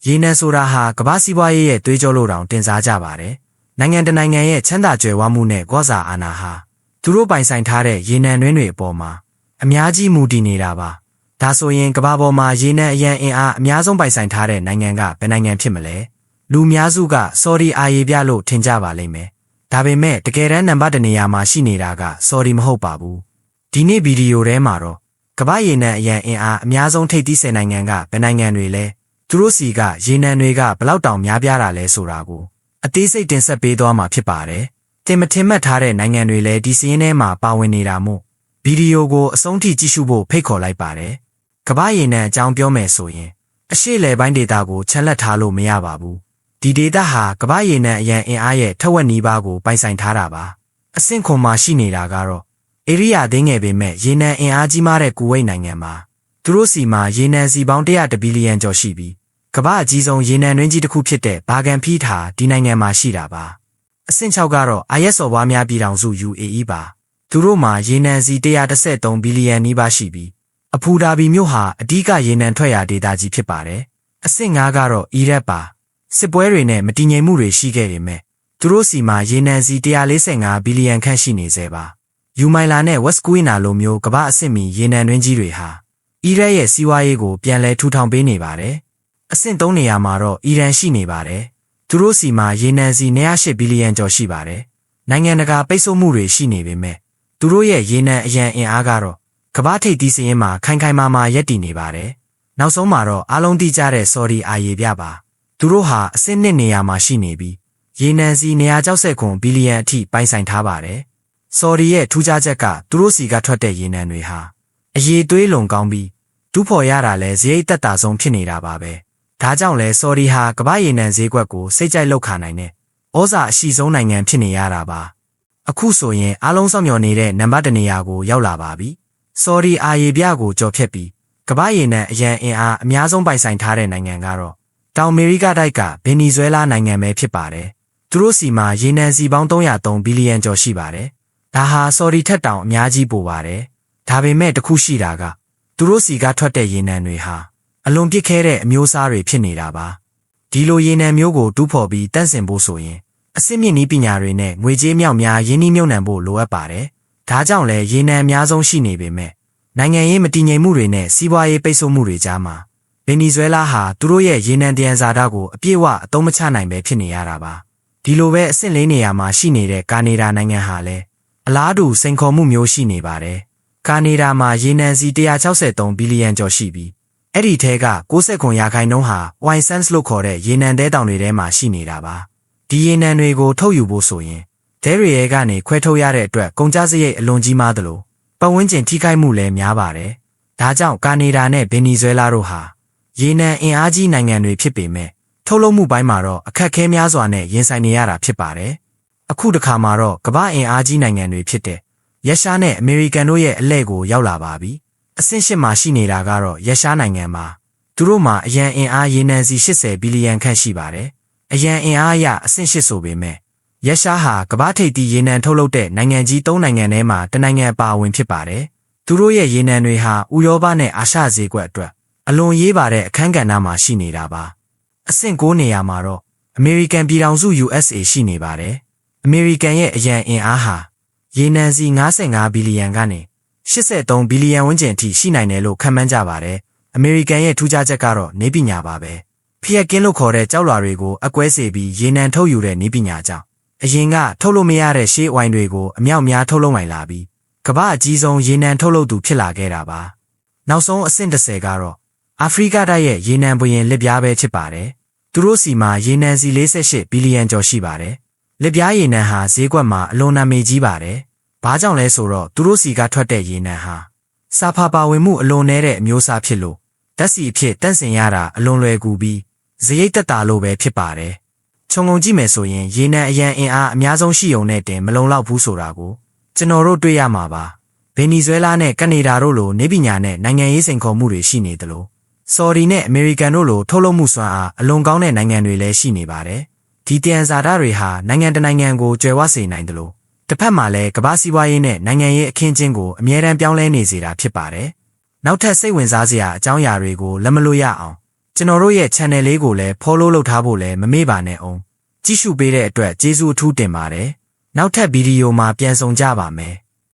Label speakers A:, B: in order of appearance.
A: ရေနံဆိုတာဟာကမ္ဘာစီးပွားရေးရဲ့သွေးကြောလို့တောင်တင်စားကြပါတယ်။နိုင်ငံတနိုင်ငံရဲ့ချမ်းသာကြွယ်ဝမှုနဲ့ကောစာအာဏာဟာသူတို့ပိုင်ဆိုင်ထားတဲ့ရေနံတွင်းတွေအပေါ်မှာအများကြီးမူတည်နေတာပါ။ဒါဆိုရင်ကမ္ဘာပေါ်မှာရေနံအရန်အင်အားအများဆုံးပိုင်ဆိုင်ထားတဲ့နိုင်ငံကဘယ်နိုင်ငံဖြစ်မလဲ။လူများစုကဆော်ဒီအာရေဗျလို့ထင်ကြပါလိမ့်မယ်။ဒါပေမဲ့တကယ်တမ်းနံပါတ်1နေရာမှာရှိနေတာကဆော်ဒီမဟုတ်ပါဘူး။ဒီနေ့ဗီဒီယိုထဲမှာတော့ကမ္ဘာရေနံအရန်အင်အားအများဆုံးထိပ်သီး10နိုင်ငံကဘယ်နိုင်ငံတွေလဲသူတို့စီကရေနံတွေကဘလောက်တောင်များပြားတာလဲဆိုတာကိုအသေးစိတ်တင်ဆက်ပေးသွားမှာဖြစ်ပါတယ်။တင်မထင်မှတ်ထားတဲ့နိုင်ငံတွေလည်းဒီစရင်းထဲမှာပါဝင်နေတာမို့ဗီဒီယိုကိုအဆုံးထိကြည့်ရှုဖို့ဖိတ်ခေါ်လိုက်ပါတယ်။ကမ္ဘာရေနံအကြောင်းပြောမယ်ဆိုရင်အရှေ့လယ်ပိုင်းဒေသကိုချန်လက်ထားလို့မရပါဘူး။ဒီဒေသဟာကမ္ဘာရေနံအရန်အင်အားရဲ့ထက်ဝက်နီးပါးကိုပိုင်ဆိုင်ထားတာပါ။အဆင့်ခွန်မှာရှိနေတာကတော့ဧရိယာသေးငယ်ပေမဲ့ရေနံအင်အားကြီးမားတဲ့ကူဝိတ်နိုင်ငံမှာသူတို့စီမှာရေနံစီပေါင်း100ဘီလီယံကျော်ရှိပြီးကမ္ဘာအကြီးဆုံးရေနံတွင်းကြီးတစ်ခုဖြစ်တဲ့ဘာဂန်ဖီးထာဒီနိုင်ငံမှာရှိတာပါအဆင့်6ကတော့အာရက်စော်ဘွားများပြည်ထောင်စု UAE ပါသူတို့မှာရေနံစီ113ဘီလီယံနီးပါးရှိပြီးအဘူဒါဘီမြို့ဟာအဓိကရေနံထွက်ရာဒေသကြီးဖြစ်ပါတယ်အဆင့်5ကတော့အီရတ်ပါစစ်ပွဲတွေနဲ့မတည်ငြိမ်မှုတွေရှိခဲ့ပေမဲ့သူတို့စီမှာရေနံစီ145ဘီလီယံခန့်ရှိနေသေးပါယူမိုင်လာနဲ့ဝက်စကွီနာလိုမျိုးကမ္ဘာအဆင့်မီရေနံတွင်းကြီးတွေဟာအီရတ်ရဲ့စီးပွားရေးကိုပြန်လည်ထူထောင်ပေးနေပါတယ်အဆင့်3နေရာမှာတော့အီရန်ရှိနေပါတယ်။သူတို့စီမှာရေနံစီ208ဘီလီယံကျော်ရှိပါတယ်။နိုင်ငံတကာပိတ်ဆို့မှုတွေရှိနေပေမဲ့သူတို့ရဲ့ရေနံအရန်အင်အားကတော့ကမ္ဘာထိပ်သီးစရင်းမှာခိုင်ခိုင်မာမာရပ်တည်နေပါတယ်။နောက်ဆုံးမှာတော့အားလုံးသိကြတဲ့ဆော်ဒီအာရေဗျပါ။သူတို့ဟာအဆင့်1နေရာမှာရှိနေပြီးရေနံစီ269ဘီလီယံအထိပိုင်ဆိုင်ထားပါတယ်။ဆော်ဒီရဲ့ထူးခြားချက်ကသူတို့စီကထွက်တဲ့ရေနံတွေဟာအရည်သွေးလုံကောင်းပြီးဒုဖော်ရတာလဲစရိတ်သက်သာဆုံးဖြစ်နေတာပါပဲ။ဒါကြောင့်လဲဆော်ဒီဟာကမ္ဘာရေနံဈေးကွက်ကိုစိတ်ကြိုက်လောက်ခါနိုင်တဲ့ဩဇာအရှိဆုံးနိုင်ငံဖြစ်နေရတာပါအခုဆိုရင်အားလုံးစောင့်မျှော်နေတဲ့နံပါတ်1နေရာကိုရောက်လာပါပြီဆော်ဒီအာရေဗျကိုကြော်ဖြတ်ပြီးကမ္ဘာရေနံအရန်အင်အားအများဆုံးပိုင်ဆိုင်ထားတဲ့နိုင်ငံကတော့တောင်အမေရိကတိုက်ကဗင်နီဇွဲလားနိုင်ငံပဲဖြစ်ပါတယ်သူတို့စီမှာရေနံစီပေါင်း303ဘီလီယံကျော်ရှိပါတယ်ဒါဟာဆော်ဒီထက်တောင်အများကြီးပိုပါတယ်ဒါပေမဲ့တခုရှိတာကသူတို့စီကထွက်တဲ့ရေနံတွေဟာအလွန်ပြစ်ခဲတဲ့အမျိုးအစားတွေဖြစ်နေတာပါဒီလိုရေနံမျိုးကိုတူးဖော်ပြီးတန့်စင်ဖို့ဆိုရင်အစစ်မြင့်နည်းပညာတွေနဲ့ငွေကြေးမြောက်များရင်းနှီးမြှုပ်နှံဖို့လိုအပ်ပါတယ်ဒါကြောင့်လဲရေနံအများဆုံးရှိနေပေမဲ့နိုင်ငံရေးမတည်ငြိမ်မှုတွေနဲ့စီးပွားရေးပိတ်ဆို့မှုတွေကြားမှာဗင်နီဇွဲလားဟာသူတို့ရဲ့ရေနံတယံဇာတကိုအပြည့်အဝအသုံးမချနိုင်ပဲဖြစ်နေရတာပါဒီလိုပဲအဆင့်4နေရာမှာရှိနေတဲ့ကနေဒါနိုင်ငံဟာလည်းအလားတူစိန်ခေါ်မှုမျိုးရှိနေပါတယ်ကနေဒါမှာရေနံစီ163ဘီလီယံကျော်ရှိပြီးအဲ့ဒီထဲက69%ဟာဝိုင်ဆန်စ်လို့ခေါ်တဲ့ရေနံတဲတောင်တွေထဲမှာရှိနေတာပါဒီရေနံတွေကိုထုတ်ယူဖို့ဆိုရင်ဒဲရီရဲကနေခွဲထုတ်ရတဲ့အတွက်ကုန်ကျစရိတ်အလွန်ကြီးမားသလိုပတ်ဝန်းကျင်ထိခိုက်မှုလည်းများပါတယ်ဒါကြောင့်ကနေဒါနဲ့ဗင်နီဇွဲလားတို့ဟာရေနံအင်အားကြီးနိုင်ငံတွေဖြစ်ပေမဲ့ထုတ်လုပ်မှုပိုင်းမှာတော့အခက်အခဲများစွာနဲ့ရင်ဆိုင်နေရတာဖြစ်ပါတယ်အခုတစ်ခါမှာတော့ကမ္ဘာအင်အားကြီးနိုင်ငံတွေဖြစ်တဲ့ရုရှားနဲ့အမေရိကန်တို့ရဲ့အလှည့်ကိုရောက်လာပါပြီအဆင့်8မှာရှိနေတာကတော့ရုရှားနိုင်ငံမှာသူတို့မှာအရန်အင်အားရေနံစီ80ဘီလီယံခန့်ရှိပါတယ်အရန်အင်အားအရအဆင့်8ဆိုပေမဲ့ရုရှားဟာကမ္ဘာထိပ်သီးရေနံထုတ်လုပ်တဲ့နိုင်ငံကြီး3နိုင်ငံထဲမှာတစ်နိုင်ငံအပါအဝင်ဖြစ်ပါတယ်သူတို့ရဲ့ရေနံတွေဟာဥရောပနဲ့အာရှဈေးကွက်အတွက်အလွန်ရေးပါတဲ့အခန်းကဏ္ဍမှာရှိနေတာပါအဆင့်9နေရာမှာတော့အမေရိကန်ပြည်ထောင်စု USA ရှိနေပါတယ်အမေရိကန်ရဲ့အရန်အင်အားဟာရေနံစီ55ဘီလီယံကနေ83ဘီလီယံဝန်းကျင်အထိရှိနိုင်တယ်လို့ခန့်မှန်းကြပါတယ်။အမေရိကန်ရဲ့ထူးခြားချက်ကတော့နည်းပညာပါပဲ။ဖျက်ကင်းလို့ခေါ်တဲ့ကြောက်လွာတွေကိုအကွဲစေပြီးရေနံထုတ်ယူတဲ့နည်းပညာကြောင့်အရင်ကထုတ်လို့မရတဲ့ရှေးဝိုင်တွေကိုအမြောက်များထုတ်လုပ်နိုင်လာပြီးကမ္ဘာအကြီးဆုံးရေနံထုတ်လုပ်သူဖြစ်လာခဲ့တာပါ။နောက်ဆုံးအဆင့်10ကတော့အာဖရိကတိုက်ရဲ့ရေနံပွင့်လက်ပြားပဲဖြစ်ပါတယ်။သူတို့စီမှာရေနံစီ48ဘီလီယံကျော်ရှိပါတယ်။လက်ပြားရေနံဟာဈေးကွက်မှာအလွန်နာမည်ကြီးပါတယ်။ဘာကြောင့်လဲဆိုတော့သူတို့စီကထွက်တဲ့ရေနံဟာစာဖာပါဝင်မှုအလွန်နည်းတဲ့အမျိုးအစားဖြစ်လို့ဓာတ်ဆီအဖြစ်တန့်စင်ရတာအလွန်လွယ်ကူပြီးစရိတ်သက်သာလို့ပဲဖြစ်ပါတယ်။ခြုံငုံကြည့်မယ်ဆိုရင်ရေနံအရန်အင်အားအများဆုံးရှိုံနဲ့တင်မလုံလောက်ဘူးဆိုတာကိုကျွန်တော်တို့တွေ့ရမှာပါ။ဗင်နီဇွဲလားနဲ့ကနေဒါတို့လိုနေပညာနဲ့နိုင်ငံရေးစိန်ခေါ်မှုတွေရှိနေသလိုဆော်ဒီနဲ့အမေရိကန်တို့လိုထုတ်လုပ်မှုစွမ်းအားအလွန်ကောင်းတဲ့နိုင်ငံတွေလည်းရှိနေပါတယ်။ဒီတယံဇာတတွေဟာနိုင်ငံတနိုင်ငံကိုကျွယ်ဝစေနိုင်တယ်လို့တစ်ဖက်မှာလည်းကမ္ဘာစီးပွားရေးနဲ့နိုင်ငံရေးအခင်းအကျင်းကိုအမြဲတမ်းပြောင်းလဲနေစေတာဖြစ်ပါတယ်။နောက်ထပ်စိတ်ဝင်စားစရာအကြောင်းအရာတွေကိုလက်မလို့ရအောင် ကျွန်တော်တို့ရဲ့ channel လေးကိုလည်း follow လုပ်ထားဖို့လည်းမမေ့ပါနဲ့အောင်ကြည့်ရှုပေးတဲ့အတွက်ကျေးဇူးအထူးတင်ပါတယ်နောက်ထပ်ဗီဒီယိုမှာပြန်ဆောင်ကြပါမယ်